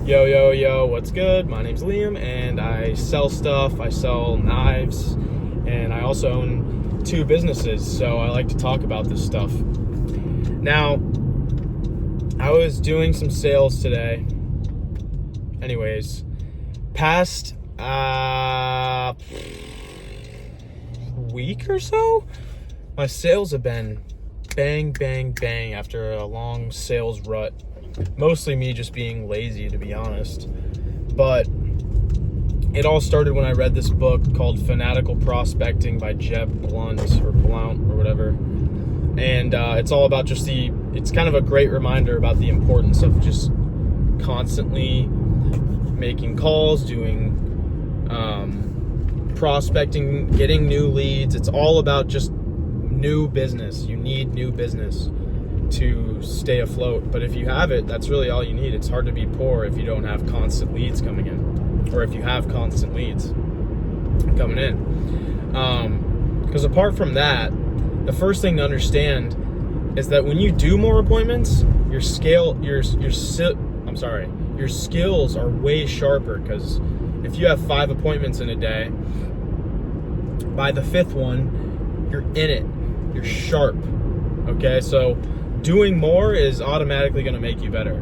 Yo, yo, yo, what's good? My name's Liam, and I sell stuff. I sell knives, and I also own 2 businesses, so I like to talk about this stuff. Now, I was doing some sales today. Anyways, past week or so, my sales have been bang, bang, bang after a long sales rut. Mostly me just being lazy, to be honest. But it all started when I read this book called Fanatical Prospecting by Jeb Blount or whatever. And it's all about it's kind of a great reminder about the importance of just constantly making calls, doing prospecting, getting new leads. It's all about just new business. You need new business to stay afloat. But if you have it, that's really all you need. It's hard to be poor if you don't have constant leads coming in, or if you have constant leads coming in. Because apart from that, the first thing to understand is that when you do more appointments, your skills are way sharper. Because if you have 5 appointments in a day, by the 5th one, you're in it. You're sharp. Okay, so doing more is automatically going to make you better.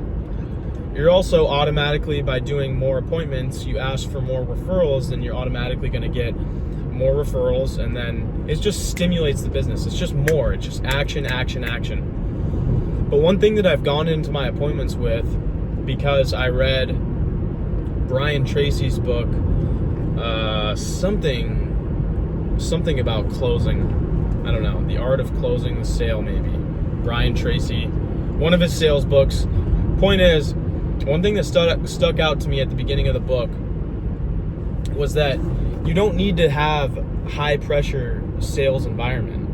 You're also automatically, by doing more appointments, you ask for more referrals, then you're automatically going to get more referrals, and then it just stimulates the business. It's just more. It's just action, action, action. But one thing that I've gone into my appointments with, because I read Brian Tracy's book, something about closing. I don't know, The Art of Closing the Sale, maybe. Brian Tracy, one of his sales books. Point is, one thing that stuck out to me at the beginning of the book was that you don't need to have high pressure sales environment.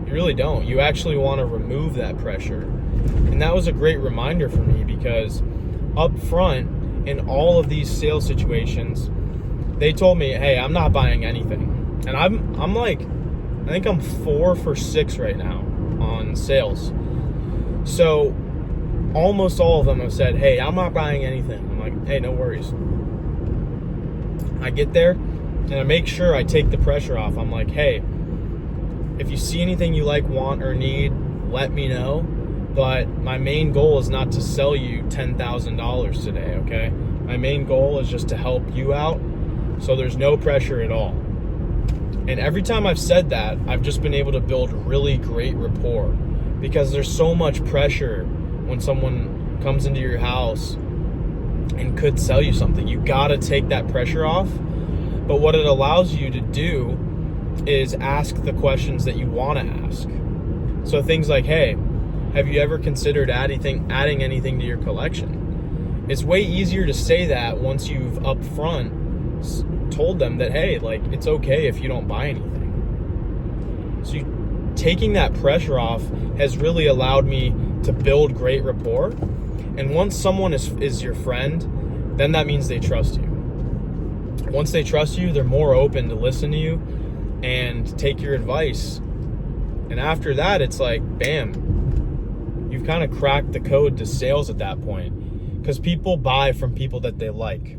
You really don't. You actually want to remove that pressure. And that was a great reminder for me, because up front in all of these sales situations, they told me, hey, I'm not buying anything. And I'm like, I think I'm 4 for 6 right now on sales. So almost all of them have said, hey, I'm not buying anything. I'm like, hey, no worries. I get there and I make sure I take the pressure off. I'm like, hey, if you see anything you like, want, or need, let me know. But my main goal is not to sell you $10,000 today, okay? My main goal is just to help you out, so there's no pressure at all. And every time I've said that, I've just been able to build really great rapport, because there's so much pressure when someone comes into your house and could sell you something. You gotta take that pressure off. But what it allows you to do is ask the questions that you want to ask. So things like, hey, have you ever considered adding anything to your collection? It's way easier to say that once you've up front told them that, hey, like, it's okay if you don't buy anything. So taking that pressure off has really allowed me to build great rapport. And once someone is your friend, then that means they trust you. Once they trust you, they're more open to listen to you and take your advice. And after that, it's like, bam, you've kind of cracked the code to sales at that point, because people buy from people that they like.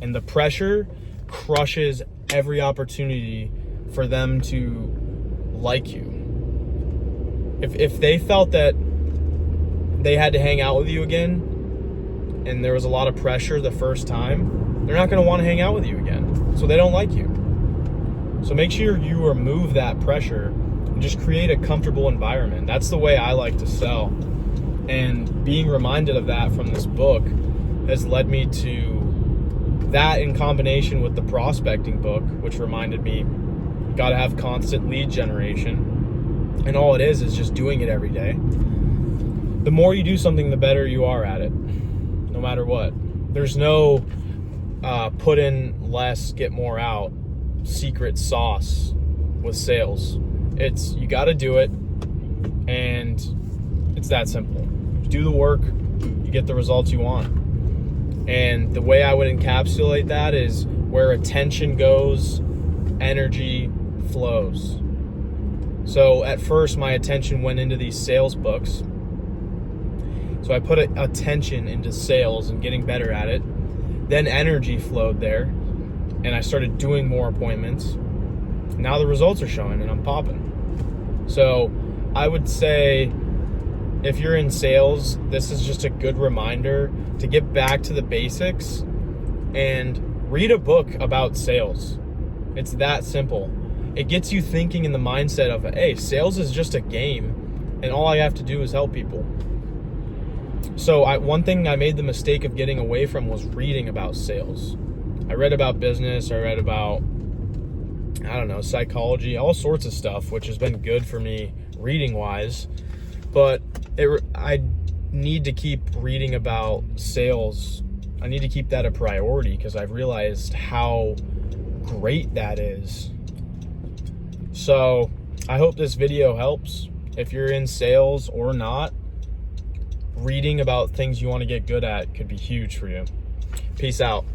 And the pressure crushes every opportunity for them to like you. If they felt that they had to hang out with you again, and there was a lot of pressure the first time, they're not going to want to hang out with you again. So they don't like you. So make sure you remove that pressure and just create a comfortable environment. That's the way I like to sell. And being reminded of that from this book has led me to that, in combination with the prospecting book, which reminded me, got to have constant lead generation. And all it is just doing it every day. The more you do something, the better you are at it, no matter what. There's no put in less, get more out secret sauce with sales. It's, you got to do it, and it's that simple. You do the work, you get the results you want. And the way I would encapsulate that is, where attention goes, energy flows. So at first, my attention went into these sales books, So I put attention into sales and getting better at it. Then energy flowed there, and I started doing more appointments. Now the results are showing and I'm popping. So I would say if you're in sales, this is just a good reminder to get back to the basics and read a book about sales. It's that simple. It gets you thinking in the mindset of, hey, sales is just a game and all I have to do is help people. So one thing I made the mistake of getting away from was reading about sales. I read about business, I read about, psychology, all sorts of stuff, which has been good for me reading wise. But I need to keep reading about sales. I need to keep that a priority because I've realized how great that is. So I hope this video helps. If you're in sales or not, reading about things you want to get good at could be huge for you. Peace out.